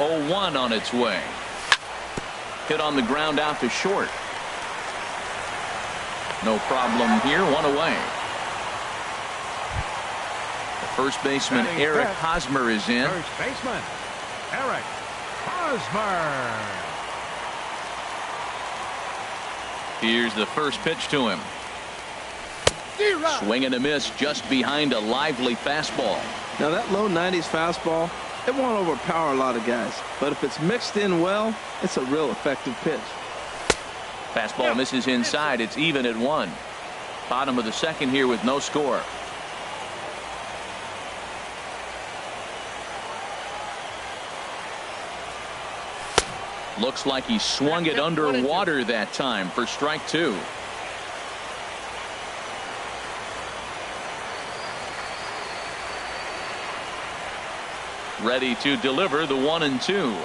0-1 on its way. Hit on the ground out to short. No problem here. One away. The first baseman Eric Hosmer is in. First baseman Eric Hosmer. Here's the first pitch to him. Swing and a miss just behind a lively fastball. Now that low 90s fastball, it won't overpower a lot of guys, but if it's mixed in well, it's a real effective pitch. Fastball misses inside. It's even at 1. Bottom of the second here with no score. Looks like he swung it underwater that time for strike 2. Ready to deliver the 1-2.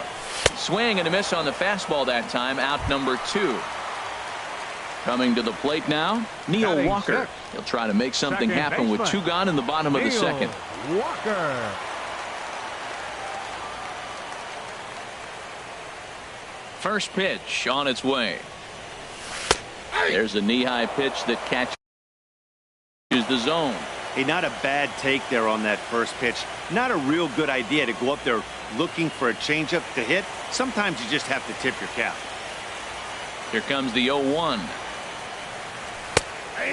Swing and a miss on the fastball that time. Out number 2. Coming to the plate now, Neil Walker. He'll try to make something happen with 2 gone in the bottom of the second. Walker. First pitch on its way. There's a knee-high pitch that catches the zone. Hey, not a bad take there on that first pitch. Not a real good idea to go up there looking for a changeup to hit. Sometimes you just have to tip your cap. Here comes the 0-1.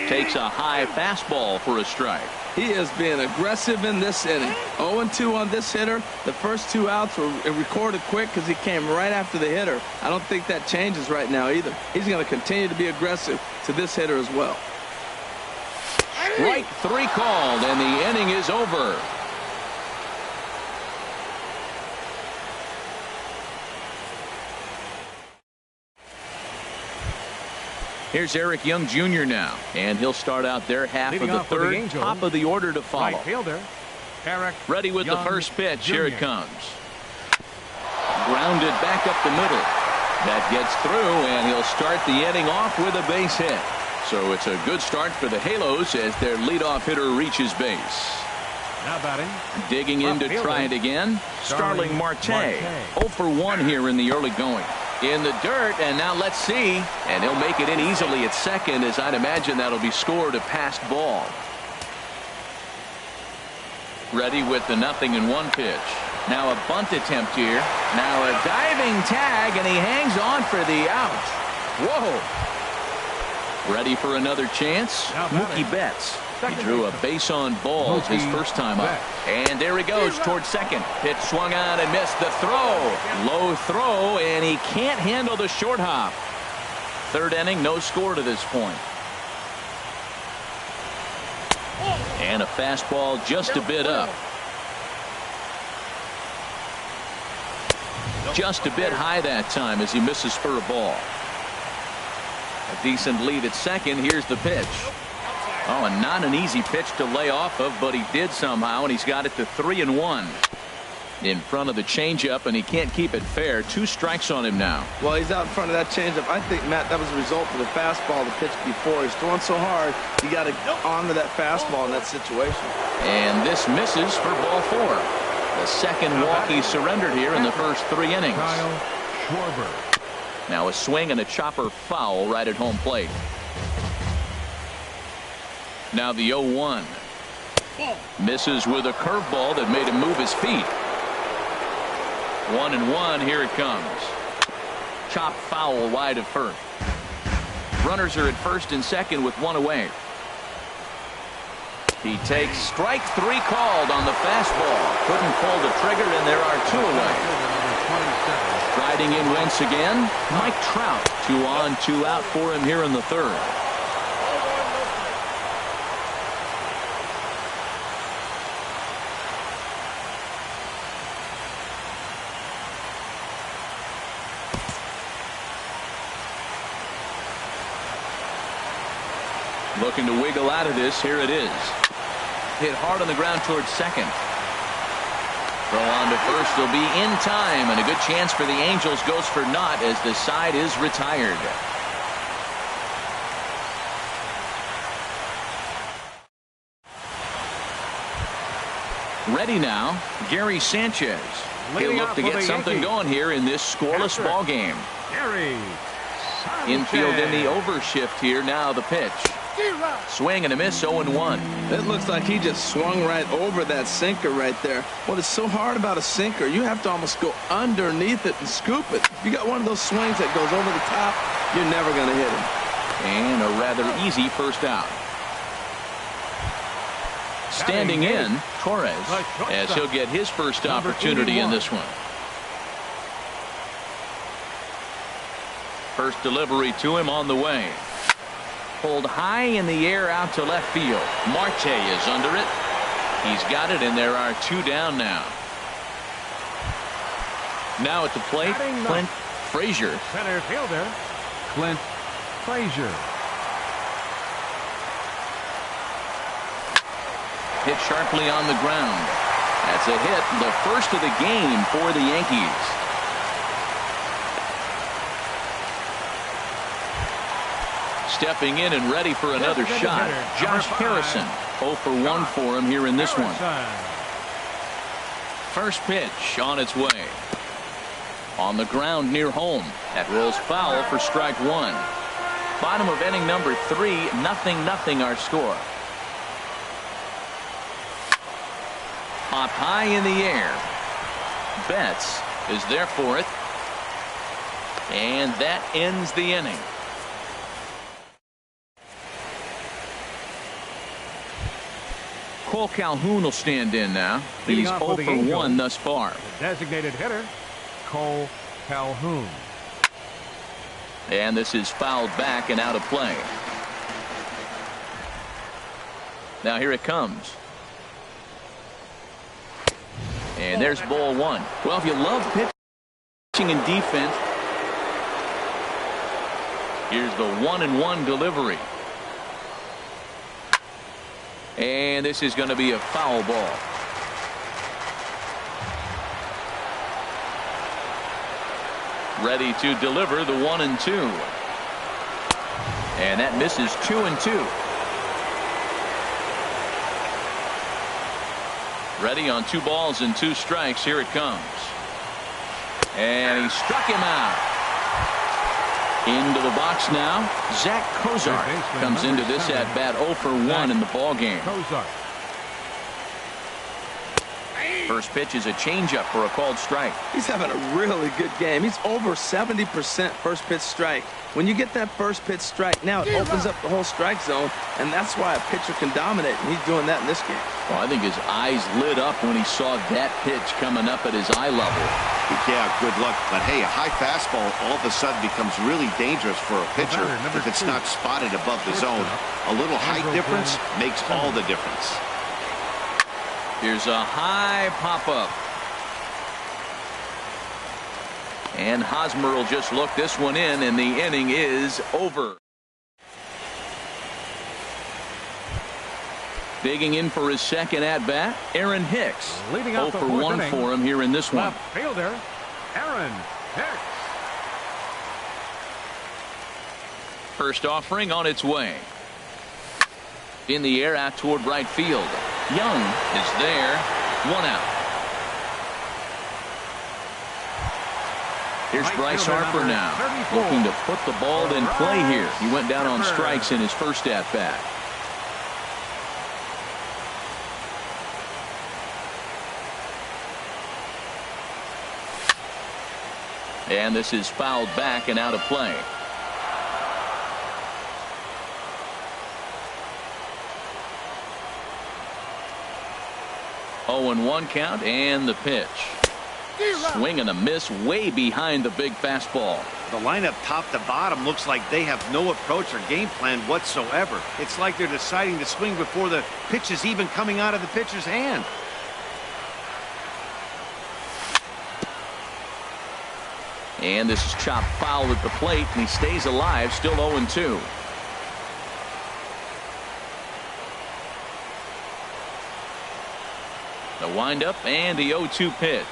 Takes a high fastball for a strike. He is being aggressive in this inning. 0-2 on this hitter. The first 2 outs were recorded quick because he came right after the hitter. I don't think that changes right now either. He's going to continue to be aggressive to this hitter as well. Strike 3 called, and the inning is over. Here's Eric Young Jr. now, and he'll start out their half of the third. Top of the order to follow. Right fielder Eric ready with Young the first pitch. Jr. Here it comes. Grounded back up the middle. That gets through, and he'll start the inning off with a base hit. So it's a good start for the Halos as their leadoff hitter reaches base. Now batting. Digging in to try it again. Starling Marte. 0 for 1 here in the early going. In the dirt, and now let's see. And he'll make it in easily at second, as I'd imagine that'll be scored a passed ball. Ready with the 0-1 pitch. Now a bunt attempt here. Now a diving tag, and he hangs on for the out. Whoa. Ready for another chance. Mookie Betts. He drew a base on balls his first time up. And there he goes towards second. Pitch swung on and missed the throw. Low throw, and he can't handle the short hop. Third inning, no score to this point. And a fastball just a bit up. Just a bit high that time as he misses for a ball. A decent lead at second. Here's the pitch. Oh, and not an easy pitch to lay off of, but he did somehow, and he's got it to 3-1. In front of the changeup, and he can't keep it fair. 2 strikes on him now. Well, he's out in front of that changeup. I think, Matt, that was a result of the fastball, the pitch before. He's throwing so hard, you got to honor that fastball in that situation. And this misses for ball 4. The second walk he surrendered here in the first 3 innings. Kyle Schwarber. Now a swing and a chopper foul right at home plate. Now the 0-1. Misses with a curveball that made him move his feet. 1-1. Here it comes. Chop foul wide of first. Runners are at first and second with 1 away. He takes strike 3 called on the fastball. Couldn't pull the trigger, and there are 2 away. Riding in once again, Mike Trout. 2 on, 2 out for him here in the third. Looking to wiggle out of this. Here it is. Hit hard on the ground towards second. Throw on to first will be in time, and a good chance for the Angels goes for naught as the side is retired. Ready now, Gary Sanchez. He'll look to get something going here in this scoreless ball game. Infield in the overshift here. Now the pitch. Swing and a miss, 0-1. It looks like he just swung right over that sinker right there. What is so hard about a sinker, you have to almost go underneath it and scoop it. If you got one of those swings that goes over the top, you're never going to hit him. And a rather easy first out. Standing in, Torres, as he'll get his first opportunity in this one. First delivery to him on the way. Pulled high in the air out to left field. Marte is under it. He's got it, and there are 2 down now. Now at the plate, Clint Frazier. Center fielder, Clint Frazier. Hit sharply on the ground. That's a hit, the first of the game for the Yankees. Stepping in and ready for another shot, Josh Harrison. 0 for 1 for him here in this one. First pitch on its way. On the ground near home. That rolls foul for strike 1. Bottom of inning number 3, 0-0 our score. Popped high in the air. Betts is there for it. And that ends the inning. Cole Calhoun will stand in now. He's 0 for 1 thus far. The designated hitter, Cole Calhoun. And this is fouled back and out of play. Now here it comes. And there's ball 1. Well, if you love pitching and defense, here's the 1-1 delivery. And this is going to be a foul ball. Ready to deliver the 1-2. And that misses 2-2. Ready on 2 balls and 2 strikes. Here it comes. And he struck him out. Into the box now. Zach Kozar comes into this at bat 0 for 1 in the ball game. First pitch is a changeup for a called strike. He's having a really good game. He's over 70% first pitch strike. When you get that first pitch strike, now it opens up the whole strike zone, and that's why a pitcher can dominate, and he's doing that in this game. Well, I think his eyes lit up when he saw that pitch coming up at his eye level. Yeah, good luck. But hey, a high fastball all of a sudden becomes really dangerous for a pitcher if it's not spotted above the zone. A little height difference makes all the difference. Here's a high pop-up. And Hosmer will just look this one in, and the inning is over. Digging in for his second at-bat, Aaron Hicks. 0 for 1 for him here in this one. Left fielder, Aaron Hicks. First offering on its way. In the air out toward right field. Young is there. 1 out. Here's Bryce Harper now, looking to put the ball in play here. He went down on strikes in his first at-bat. And this is fouled back and out of play. Oh, and 1 count, and the pitch. Swing and a miss way behind the big fastball. The lineup top to bottom looks like they have no approach or game plan whatsoever. It's like they're deciding to swing before the pitch is even coming out of the pitcher's hand. And this is chopped foul at the plate, and he stays alive, still 0-2. The windup and the 0-2 pitch.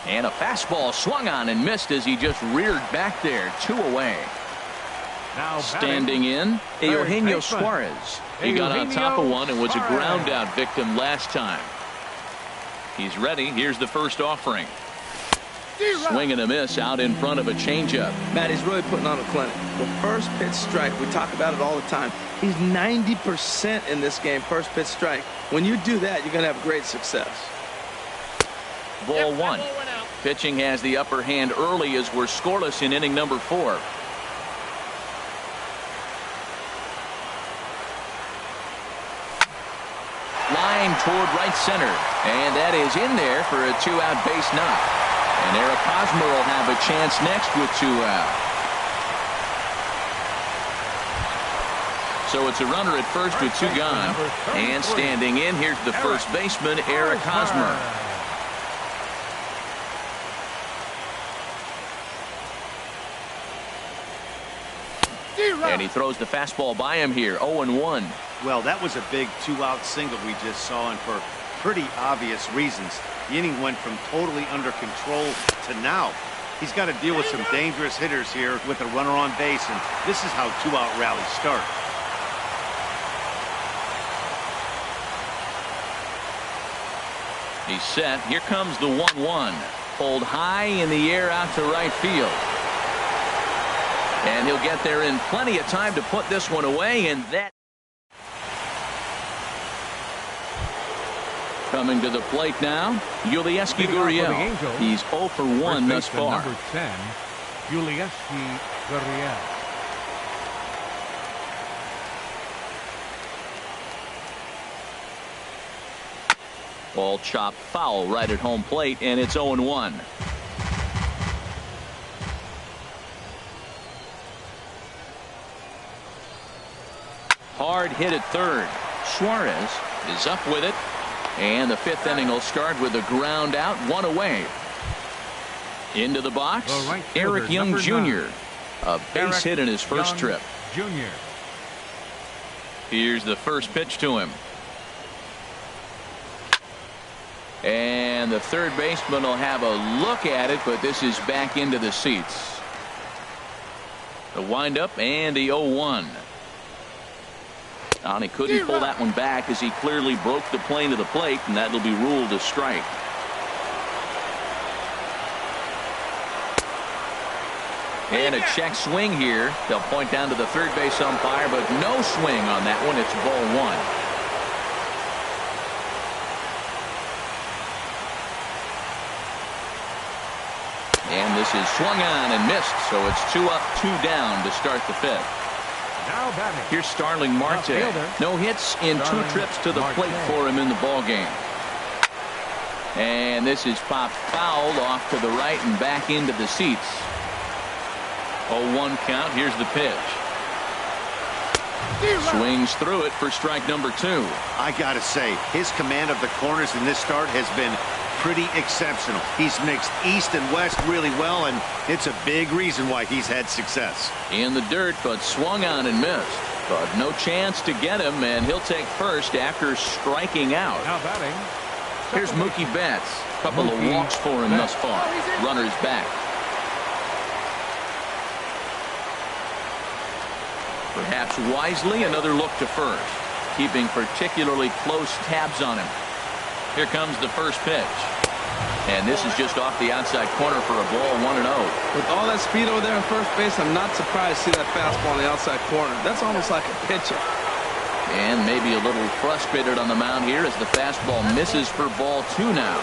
And a fastball swung on and missed as he just reared back there. 2 away. Now standing in, Eugenio Suarez. He got on top of one and was a ground out victim last time. He's ready. Here's the first offering. Swing and a miss out in front of a changeup. Matt, he's really putting on a clinic. The first pitch strike, we talk about it all the time. He's 90% in this game, first pitch strike. When you do that, you're going to have great success. Ball one. Pitching has the upper hand early as we're scoreless in inning number 4. Line toward right center. And that is in there for a 2-out base knock. And Eric Hosmer will have a chance next with 2 out. So it's a runner at first with 2 gone. And standing in, here's the first baseman, Eric Hosmer. And he throws the fastball by him here, 0-1. Well, that was a big 2-out single we just saw, and for pretty obvious reasons. The inning went from totally under control to now. He's got to deal with some dangerous hitters here with a runner on base, and this is how 2-out rallies start. He's set. Here comes the 1-1. Pulled high in the air out to right field. And he'll get there in plenty of time to put this one away, and that. Coming to the plate now, Yulieski Gurriel. He's 0 for 1 thus far. Number 10, Yulieski Gurriel. Ball chopped foul right at home plate, and it's 0-1. Hard hit at third. Suarez is up with it. And the 5th inning will start with a ground out, 1 away. Into the box, Eric Young Jr. A base hit in his first trip. Jr. Here's the first pitch to him. And the third baseman will have a look at it, but this is back into the seats. The windup and the 0-1. And he couldn't pull that one back as he clearly broke the plane of the plate, and that'll be ruled a strike. And a check swing here. They'll point down to the third base umpire, but no swing on that one. It's ball 1. And this is swung on and missed, so it's 2 up, 2 down to start the 5th. Now batting. Here's Starling Marte. No hits in 2 trips to the plate for him in the ball game. And this is popped foul off to the right and back into the seats. 0-1 count. Here's the pitch. Swings through it for strike number 2. I gotta say, his command of the corners in this start has been pretty exceptional. He's mixed east and west really well, and it's a big reason why he's had success. In the dirt, but swung on and missed. But no chance to get him, and he'll take first after striking out. Now batting. Here's Mookie Betts. Couple of walks for him thus far. Runners back. Perhaps wisely, another look to first, keeping particularly close tabs on him. Here comes the first pitch. And this is just off the outside corner for a ball, 1-0. With all that speed over there in first base, I'm not surprised to see that fastball on the outside corner. That's almost like a pitcher. And maybe a little frustrated on the mound here as the fastball misses for ball 2 now.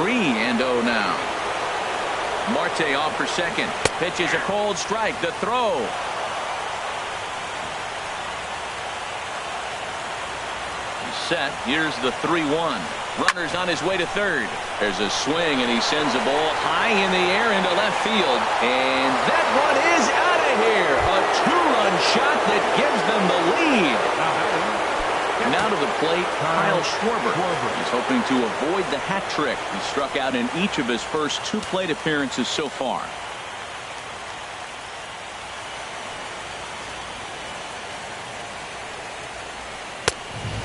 3-0 now. Marte off for second. Pitches a cold strike. The throw. He's set. Here's the 3-1. Runner's on his way to third. There's a swing, and he sends a ball high in the air into left field. And that one is out of here. A 2-run shot that gives them the lead. Now to the plate, Kyle Schwarber. He's hoping to avoid the hat trick. He struck out in each of his first 2 plate appearances so far.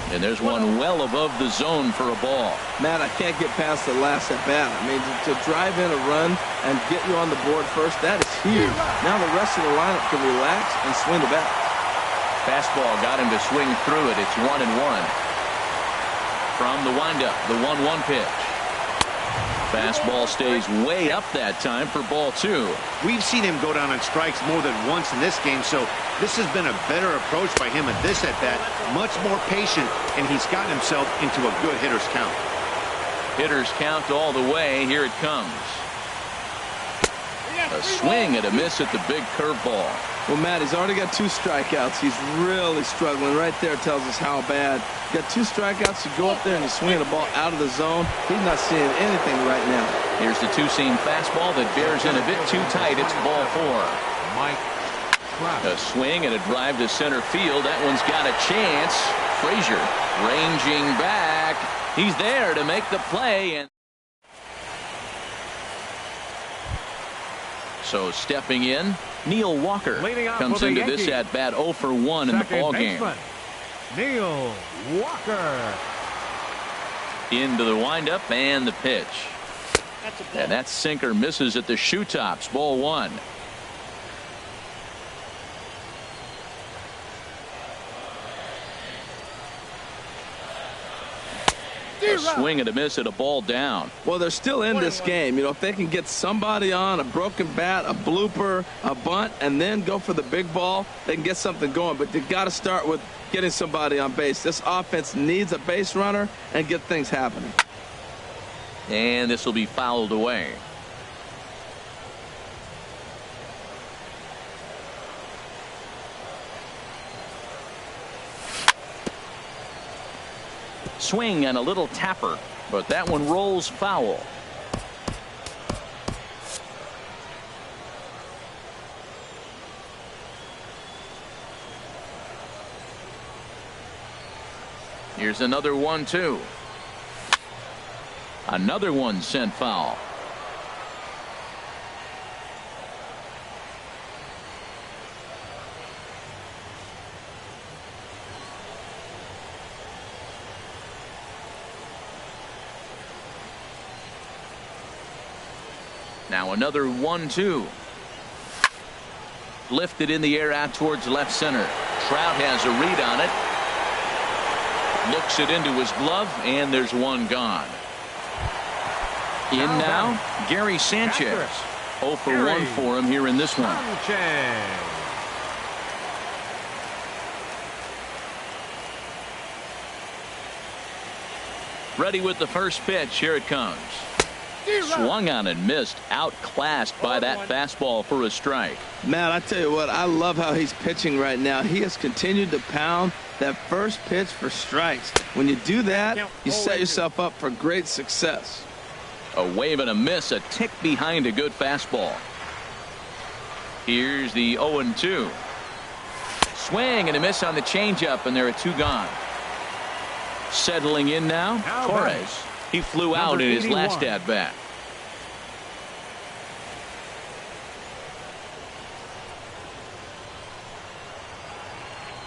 And there's one well above the zone for a ball. Matt, I can't get past the last at bat. I mean, to drive in a run and get you on the board first, that is huge. Now the rest of the lineup can relax and swing the bat. Fastball got him to swing through it. It's 1-1. From the windup, the 1-1 pitch. Fastball stays way up that time for ball 2. We've seen him go down on strikes more than once in this game, so this has been a better approach by him at this at-bat. Much more patient, and he's gotten himself into a good hitter's count. Hitter's count all the way. Here it comes. A swing and a miss at the big curveball. Well, Matt, he's already got 2 strikeouts. He's really struggling. Right there tells us how bad. You got 2 strikeouts. You go up there and you swing the ball out of the zone. He's not seeing anything right now. Here's the two-seam fastball that bears in a bit too tight. It's ball 4. Mike. A swing and a drive to center field. That one's got a chance. Frazier ranging back. He's there to make the play. And so stepping in, Neil Walker comes into this at bat 0 for 1 in the ball game. Neil Walker. Into the windup and the pitch. And that sinker misses at the shoe tops. Ball 1. A swing and a miss at a ball down. Well, they're still in this game. You know, if they can get somebody on, a broken bat, a blooper, a bunt, and then go for the big ball, they can get something going. But you got to start with getting somebody on base. This offense needs a base runner and get things happening. And this will be fouled away. Swing and a little tapper, but that one rolls foul. Here's another 1-2. Another one sent foul. Now another 1-2. Lifted in the air out towards left center. Trout has a read on it. Looks it into his glove, and there's one gone. In now, Gary Sanchez. 0 for 1 for him here in this one. Ready with the first pitch. Here it comes. Swung on and missed. Outclassed by that fastball for a strike. Matt, I tell you what, I love how he's pitching right now. He has continued to pound that first pitch for strikes. When you do that, you set yourself up for great success. A wave and a miss, a tick behind a good fastball. Here's the 0-2. Swing and a miss on the changeup, and there are 2 gone. Settling in now, Torres. He flew out in his last at-bat.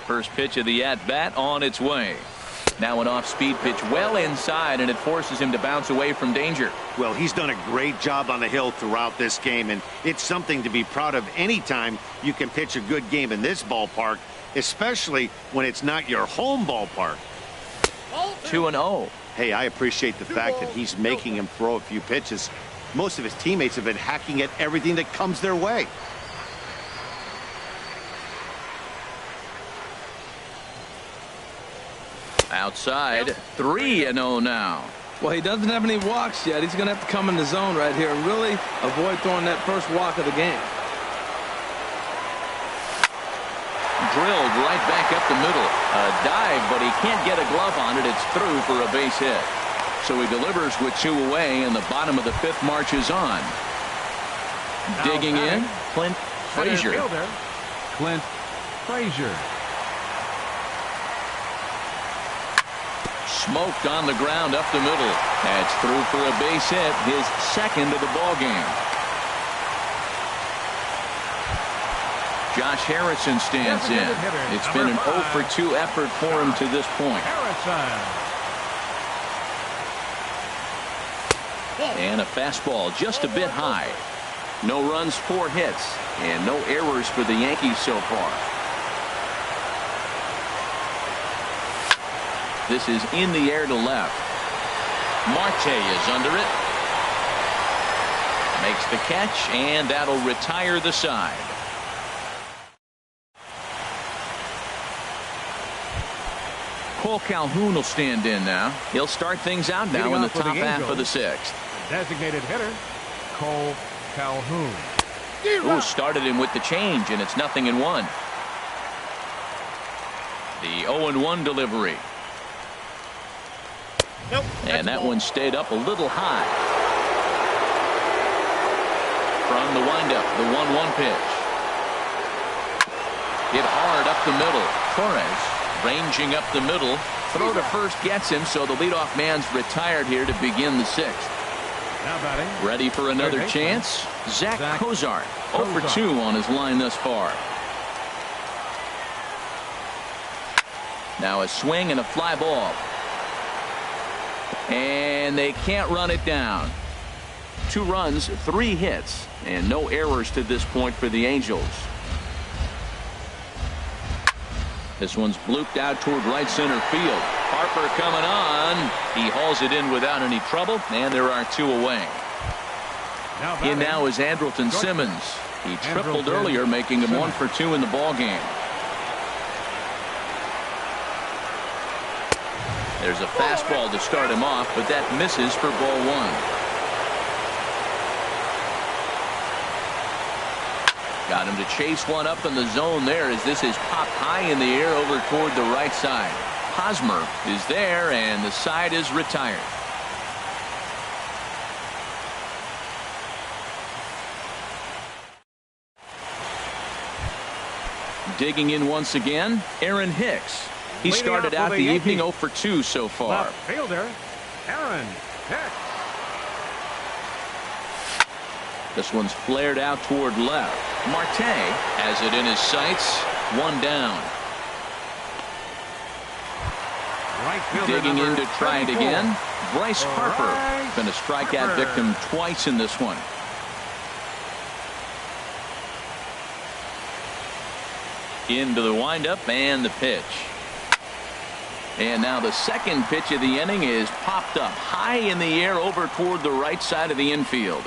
First pitch of the at-bat on its way. Now an off-speed pitch well inside, and it forces him to bounce away from danger. Well, he's done a great job on the hill throughout this game, and it's something to be proud of anytime you can pitch a good game in this ballpark, especially when it's not your home ballpark. 2-0. Hey, I appreciate the fact that he's making him throw a few pitches. Most of his teammates have been hacking at everything that comes their way. Outside, 3-0 now. Well, he doesn't have any walks yet. He's going to have to come in the zone right here and really avoid throwing that first walk of the game. Drilled right back up the middle. A dive, but he can't get a glove on it. It's through for a base hit. So he delivers with 2 away, and the bottom of the 5th marches on. Digging in, Clint Frazier. Clint Frazier. Smoked on the ground up the middle. That's through for a base hit, his 2nd of the ball game. Josh Harrison stands in. It's been an 0 for 2 effort for him to this point. And a fastball just a bit high. No runs, 4 hits, and no errors for the Yankees so far. This is in the air to left. Marte is under it. Makes the catch, and that'll retire the side. Cole Calhoun will stand in now. He'll start things out now in the top half of the sixth. Designated hitter, Cole Calhoun. Ooh, started him with the change, and it's 0-1. The 0-1 delivery. Nope, and that one stayed up a little high. From the windup, the 1-1 pitch. Hit hard up the middle. Torres ranging up the middle. Throw to first gets him, so the leadoff man's retired here to begin the sixth. Now batting. Ready for another chance? Zach Cozart. 0 for 2 on his line thus far. Now a swing and a fly ball. And they can't run it down. 2 runs, 3 hits, and no errors to this point for the Angels. This one's blooped out toward right center field. Harper coming on. He hauls it in without any trouble, and there are 2 away. In now is Andrelton Simmons. He tripled earlier, making him 1 for 2 in the ball game. There's a fastball to start him off, but that misses for ball 1. Got him to chase one up in the zone there as this is popped high in the air over toward the right side. Hosmer is there, and the side is retired. Digging in once again, Aaron Hicks. He started out the evening 0 for 2 so far. Left fielder, Aaron Hicks. This one's flared out toward left. Marte has it in his sights. 1 down. Right digging in to try it again. Bryce Harper been a strikeout victim twice in this one. Into the windup and the pitch. And now the second pitch of the inning is popped up high in the air over toward the right side of the infield.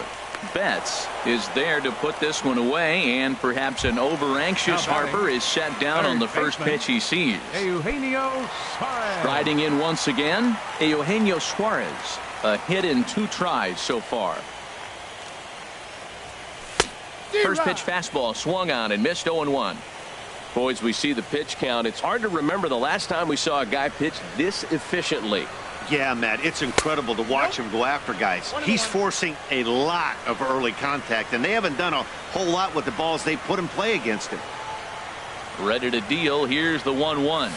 Betts is there to put this one away, and perhaps an over-anxious Harper is set down on the first pitch he sees. Eugenio Suarez. Striding in once again, Eugenio Suarez. A hit in 2 tries so far. First pitch fastball swung on and missed. 0-1. Boys, we see the pitch count. It's hard to remember the last time we saw a guy pitch this efficiently. Yeah, Matt, it's incredible to watch him go after guys. He's forcing a lot of early contact, and they haven't done a whole lot with the balls they put in play against him. Ready to deal. Here's the 1-1.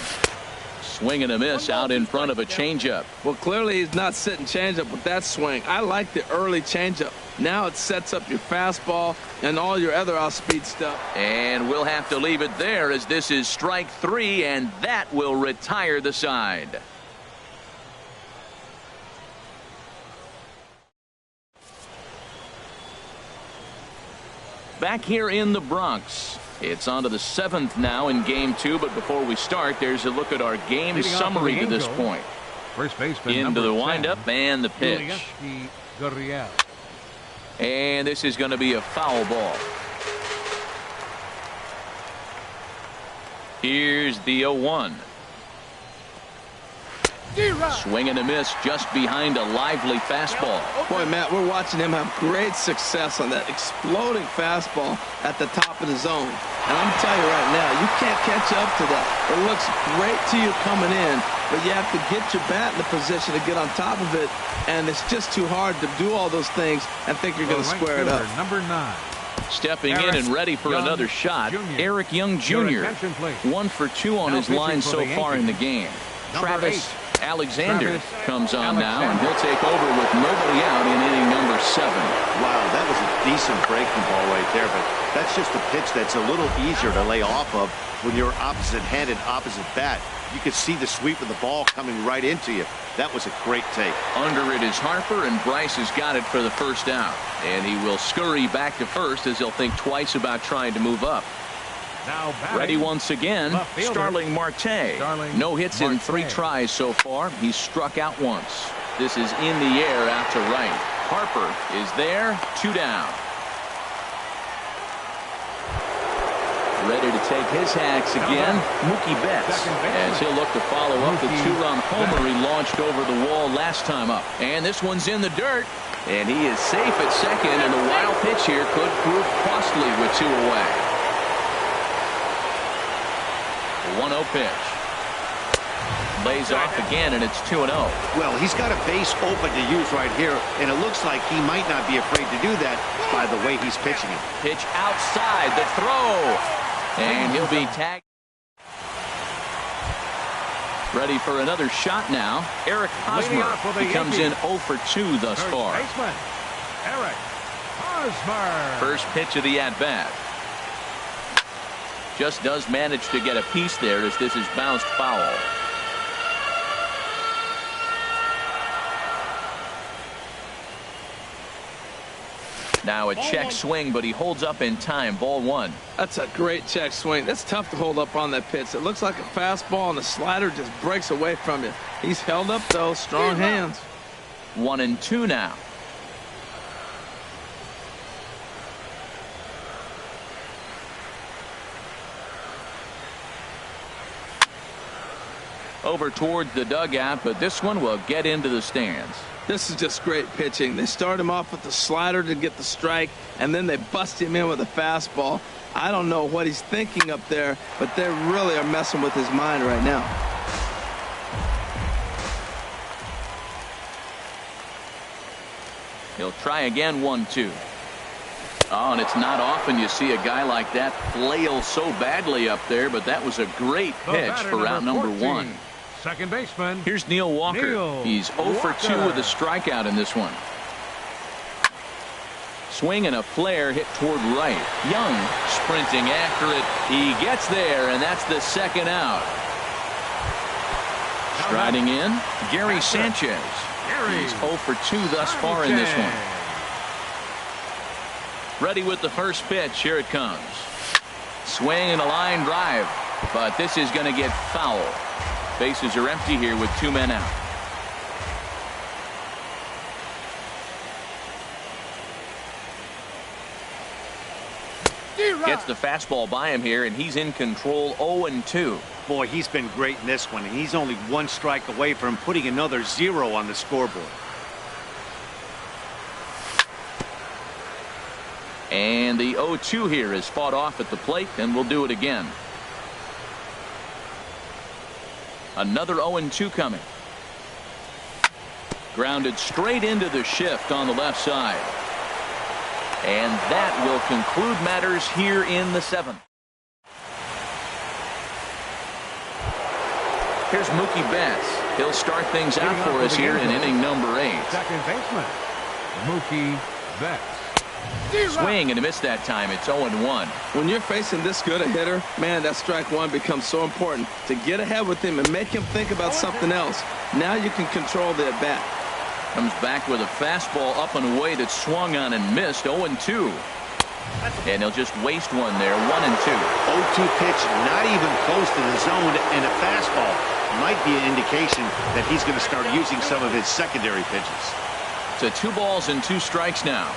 Swing and a miss out in front of a changeup. Well, clearly he's not sitting changeup with that swing. I like the early changeup. Now it sets up your fastball and all your other off-speed stuff. And we'll have to leave it there as this is strike 3, and that will retire the side. Back here in the Bronx. It's on to the 7th now in Game 2, but before we start, there's a look at our game summary to this point. First baseman into the windup and the pitch. And this is going to be a foul ball. Here's the 0-1. Swing and a miss just behind a lively fastball. Boy, Matt, we're watching him have great success on that exploding fastball at the top of the zone. And I'm telling you right now, you can't catch up to that. It looks great to you coming in, but you have to get your bat in the position to get on top of it. And it's just too hard to do all those things and think you're going to square it up. Number 9. Stepping in and ready for another shot, Eric Young Jr. 1 for 2 on his line so far in the game. Travis Alexander comes on now, and he'll take over with nobody out in inning number 7. Wow, that was a decent breaking ball right there, but that's just a pitch that's a little easier to lay off of when you're opposite-handed, opposite bat. You could see the sweep of the ball coming right into you. That was a great take. Under it is Harper, and Bryce has got it for the first out. And he will scurry back to first as he'll think twice about trying to move up. Now ready once again, Starling Marte. No hits in 3 tries so far. He's struck out once. This is in the air out to right. Harper is there, 2 down. Ready to take his hacks again, Mookie Betts, as he'll look to follow up the 2-run homer he launched over the wall last time up. And this one's in the dirt, and he is safe at second, and a wild pitch here could prove costly with 2 away. 1-0 pitch. Lays off again, and it's 2-0. Well, he's got a base open to use right here, and it looks like he might not be afraid to do that by the way he's pitching it. Pitch outside, the throw. And he'll be tagged. Ready for another shot now. Eric Hosmer. He comes in 0 for 2 thus far. Eric Hosmer. First pitch of the at-bat. Just does manage to get a piece there as this is bounced foul. Now a check swing, but he holds up in time. Ball 1. That's a great check swing. That's tough to hold up on that pitch. It looks like a fastball, and the slider just breaks away from you. He's held up, though. Strong hands. 1-2 now. Over towards the dugout, but this one will get into the stands. This is just great pitching. They start him off with the slider to get the strike, and then they bust him in with a fastball. I don't know what he's thinking up there, but they really are messing with his mind right now. He'll try again, 1-2. Oh, and it's not often you see a guy like that flail so badly up there, but that was a great pitch for out number 1. Second baseman. Here's Neil Walker. He's 0 for 2 with a strikeout in this one. Swing and a flare hit toward right. Young sprinting after it. He gets there, and that's the second out. Striding in, Gary Sanchez. He's 0 for 2 thus far in this one. Ready with the first pitch. Here it comes. Swing and a line drive, but this is going to get foul. Bases are empty here with 2 men out. Gets the fastball by him here, and he's in control. 0-2. Boy, he's been great in this one, and he's only 1 strike away from putting another 0 on the scoreboard. And the 0-2 here is fought off at the plate, and we'll do it again. Another 0-2 coming. Grounded straight into the shift on the left side. And that will conclude matters here in the 7th. Here's Mookie Betts. He'll start things out for us here in inning number 8. Second baseman, Mookie Betts. Swing and a miss that time. It's 0-1. When you're facing this good a hitter, man, that strike 1 becomes so important to get ahead with him and make him think about something else. Now you can control the at bat. Comes back with a fastball up and away that swung on and missed. 0-2. And he'll just waste one there. 1-2. 0-2 pitch, not even close to the zone, and a fastball might be an indication that he's going to start using some of his secondary pitches. So 2 balls and 2 strikes now.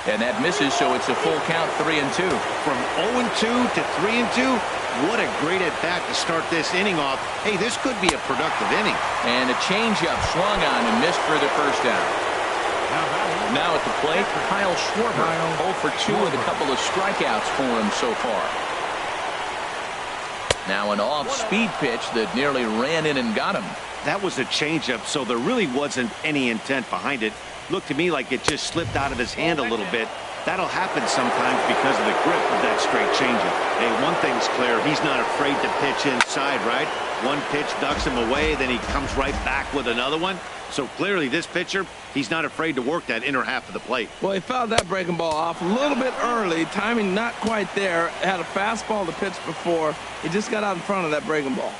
And that misses, so it's a full count, 3-2. From 0-2 to 3-2, what a great at-bat to start this inning off. Hey, this could be a productive inning. And a changeup swung on and missed for the first out. Now at the plate, Kyle Schwarber, 0 for 2 with a couple of strikeouts for him so far. Now an off-speed pitch that nearly ran in and got him. That was a changeup, so there really wasn't any intent behind it. Looked to me like it just slipped out of his hand a little bit. That'll happen sometimes because of the grip of that straight changeup. Hey, one thing's clear. He's not afraid to pitch inside, right? One pitch ducks him away, then he comes right back with another one. So clearly this pitcher, he's not afraid to work that inner half of the plate. Well, he fouled that breaking ball off a little bit early. Timing not quite there. Had a fastball to pitch before. He just got out in front of that breaking ball.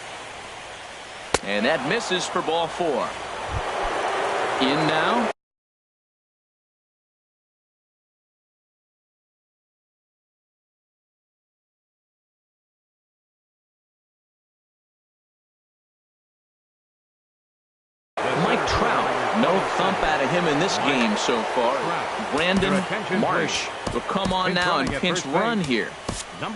And that misses for ball 4. In now. Mike Trout. No thump out of him in this game so far. Brandon Marsh will come on now and pinch run here.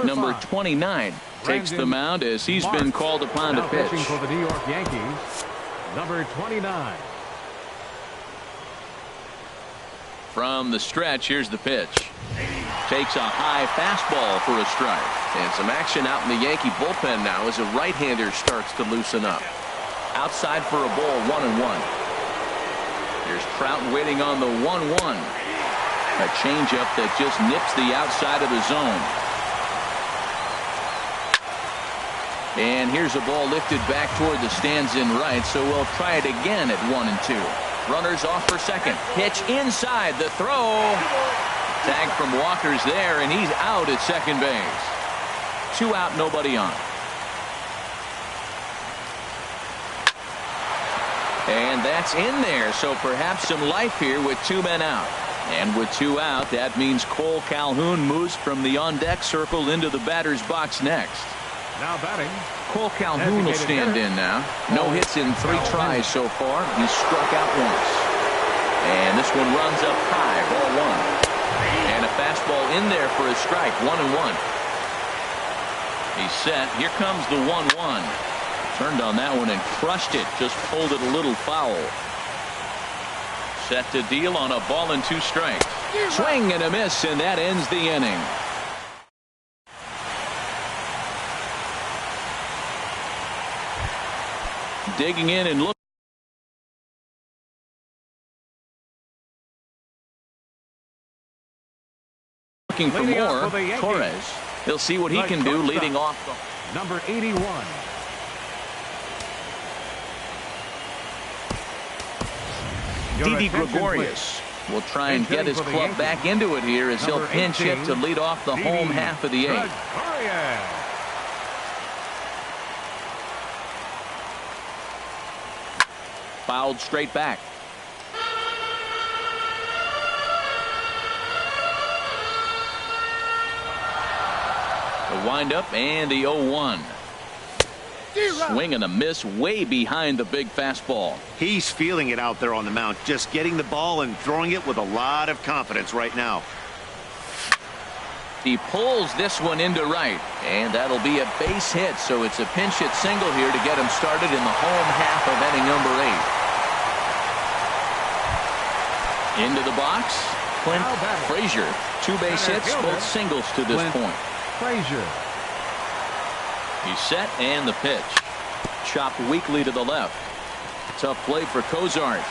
Number 29 takes the mound as he's been called upon to pitch. For the New York Yankees, number 29. From the stretch, here's the pitch. Takes a high fastball for a strike. And some action out in the Yankee bullpen now as a right-hander starts to loosen up. Outside for a ball, 1-1. Here's Trout waiting on the 1-1. A changeup that just nips the outside of the zone. And here's a ball lifted back toward the stands in right, so we'll try it again at 1-2. Runners off for second. Pitch inside. The throw. Tag from Walker's there, and he's out at second base. 2 out, nobody on. And that's in there, so perhaps some life here with 2 men out. And with 2 out, that means Cole Calhoun moves from the on-deck circle into the batter's box next. Now batting, Cole Calhoun will stand in now. No hits in 3 tries so far. He's struck out once. And this one runs up high, ball 1. And a fastball in there for a strike, 1-1. He's set. Here comes the 1-1. Turned on that one and crushed it. Just pulled it a little foul. Set to deal on a ball and 2 strikes. Swing and a miss, and that ends the inning. Digging in and looking for more. Torres. He'll see what he can do leading off. Number 81. Didi Gregorius will try and get his club back into it here as he'll pinch hit to lead off the home half of the 8th. Fouled straight back. The windup and the 0-1. Swing and a miss way behind the big fastball. He's feeling it out there on the mound, just getting the ball and throwing it with a lot of confidence right now. He pulls this one into right, and that'll be a base hit, so it's a pinch hit single here to get him started in the home half of inning number 8. Into the box, Clint Frazier. 2 base hits, both singles to this point. Frazier. He's set, and the pitch. Chopped weakly to the left. Tough play for Cozart.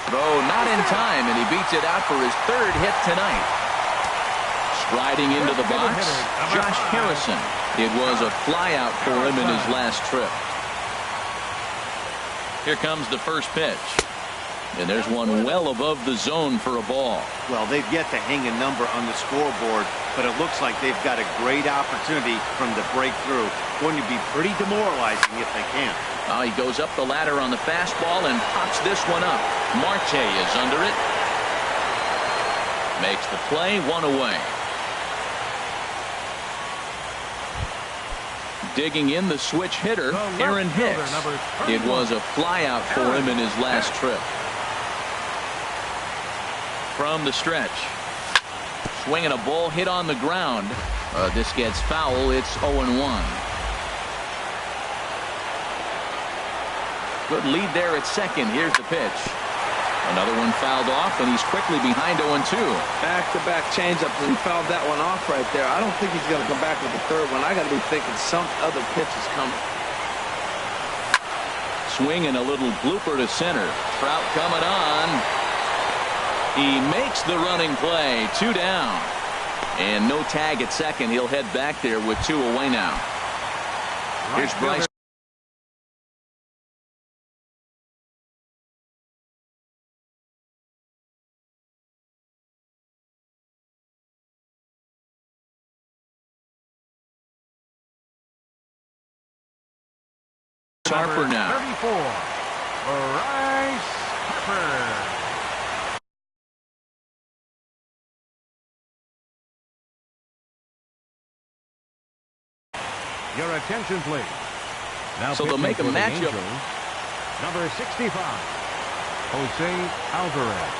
Throw not in time, and he beats it out for his 3rd hit tonight. Striding into the box, Josh Harrison. It was a flyout for him in his last trip. Here comes the first pitch. And there's one well above the zone for a ball. Well, they've yet to hang a number on the scoreboard, but it looks like they've got a great opportunity from the breakthrough. Going to be pretty demoralizing if they can. He goes up the ladder on the fastball and pops this one up. Marte is under it. Makes the play, 1 away. Digging in the switch hitter, Aaron Hicks. It was a flyout for him in his last trip. From the stretch. Swinging a ball hit on the ground. This gets foul. It's 0-1. Good lead there at second. Here's the pitch. Another one fouled off, and he's quickly behind 0-2. Back-to-back changeups, and he fouled that one off right there. I don't think he's going to come back with the 3rd one. I got to be thinking some other pitch is coming. Swing and a little blooper to center. Trout coming on. He makes the running play. 2 down. And no tag at second. He'll head back there with 2 away now. Here's Bryce. Harper now. 34. Bryce Harper. Your attention, please. Now So they'll make a matchup. Number 65. Jose Alvarez.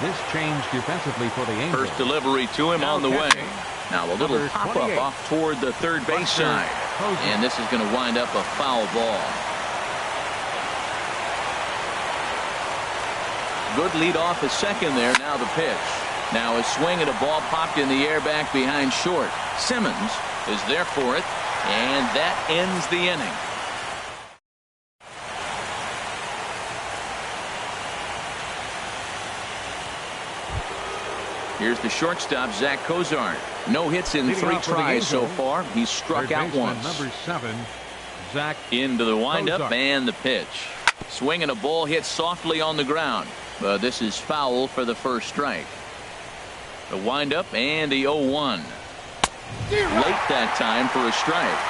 This change defensively for the Angels. First delivery to him on the way. catching, Now a little number pop-up 28, off toward the third base Buster side. Posey. And this is going to wind up a foul ball. Good lead off a second there. Now the pitch. Now a swing and a ball popped in the air back behind short. Simmons is there for it. And that ends the inning. Here's the shortstop, Zach Cozart. No hits in Leading 3 off for the tries so Angels, far. He's struck third out baseman, once. number 7, Zach Into the windup Cozart. and the pitch. Swing and a ball hit softly on the ground. But this is foul for the first strike. The windup and the 0-1. Late that time for a strike.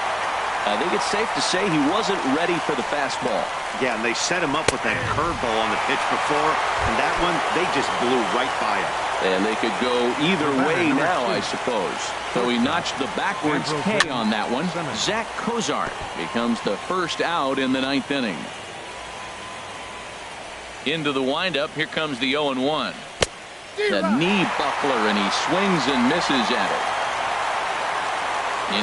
I think it's safe to say he wasn't ready for the fastball. Yeah, and they set him up with that curveball on the pitch before, and that one, they just blew right by him. And they could go either way now, I suppose. So he notched the backwards K on that one. Zach Cozart becomes the first out in the 9th inning. Into the windup. Here comes the 0-1. The knee buckler, and he swings and misses at it.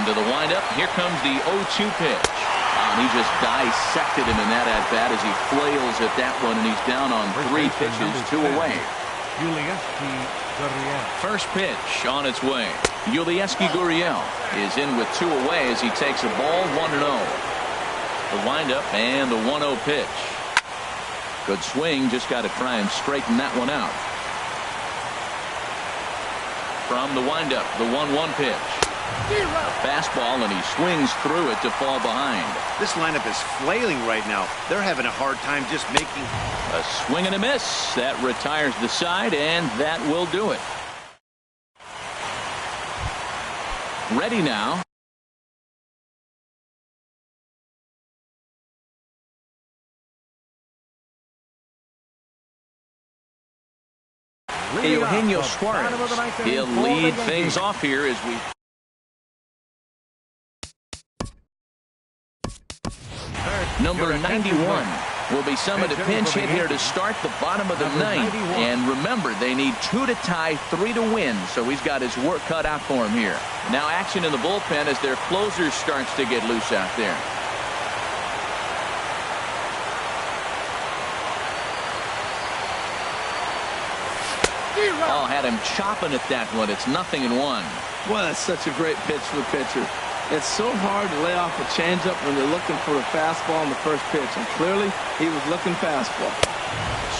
Into the windup. Here comes the 0-2 pitch. And he just dissected him in that at-bat as he flails at that one, and he's down on 3 pitches, 2 away. First pitch on its way. Yulieski Gurriel is in with 2 away as he takes a ball 1-0. The windup and the 1-0 pitch. Good swing, just got to try and straighten that one out. From the windup, the 1-1 pitch. A fastball, and he swings through it to fall behind. This lineup is flailing right now. They're having a hard time just making... A swing and a miss. That retires the side, and that will do it. Ready now. Eugenio Suarez. He'll lead things off here as we... Number 91 will be summoned to pinch hit here to start the bottom of the 9th. And remember, they need 2 to tie, 3 to win. So he's got his work cut out for him here. Now action in the bullpen as their closer starts to get loose out there. Oh, had him chopping at that one. It's 0-1. Well, that's such a great pitch for the pitcher. It's so hard to lay off a changeup when you're looking for a fastball on the first pitch, and clearly he was looking fastball.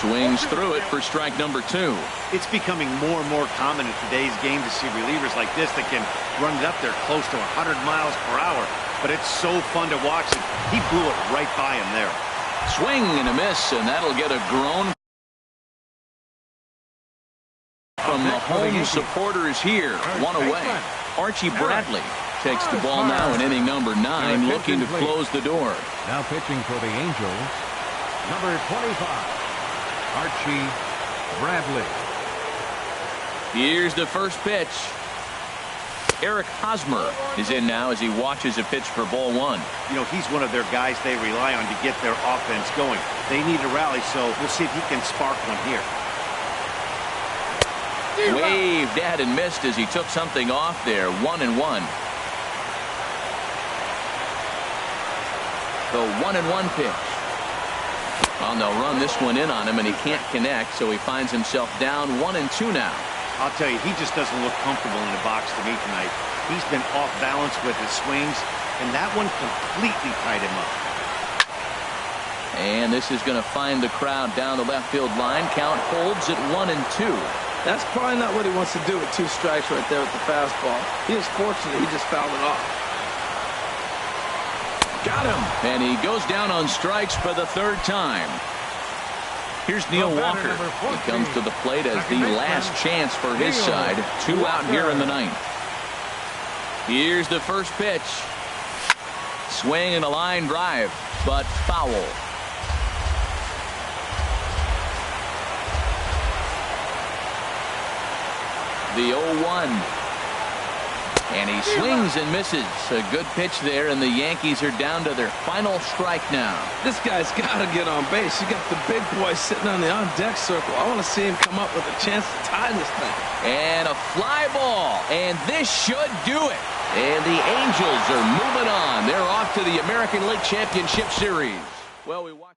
Swings through it for strike number 2. It's becoming more and more common in today's game to see relievers like this that can run it up there close to 100 miles per hour. But it's so fun to watch it. He blew it right by him there. Swing and a miss, and that'll get a groan from the home supporters here. 1 away. Archie Bradley takes the ball now in inning number 9, looking to close the door. Now pitching for the Angels, number 25, Archie Bradley. Here's the first pitch. Eric Hosmer is in now as he watches a pitch for ball 1. You know, he's one of their guys they rely on to get their offense going. They need a rally, so we'll see if he can spark one here. Waved at and missed as he took something off there. 1-1. The 1-1 pitch. Well, they'll run this one in on him, and he can't connect, so he finds himself down 1-2 now. I'll tell you, he just doesn't look comfortable in the box to me tonight. He's been off balance with his swings, and that one completely tied him up. And this is going to find the crowd down the left field line. Count holds at 1-2. That's probably not what he wants to do with 2 strikes right there with the fastball. He is fortunate he just fouled it off. Got him. And he goes down on strikes for the 3rd time. Here's Neil Walker. He comes to the plate as the last chance for his side. 2 out here in the 9th. Here's the first pitch. Swing and a line drive, but foul. The 0-1. And he swings and misses. A good pitch there, and the Yankees are down to their final strike now. This guy's got to get on base. You got the big boy sitting on the on-deck circle. I want to see him come up with a chance to tie this thing. And a fly ball, and this should do it. And the Angels are moving on. They're off to the American League Championship Series. Well, we watch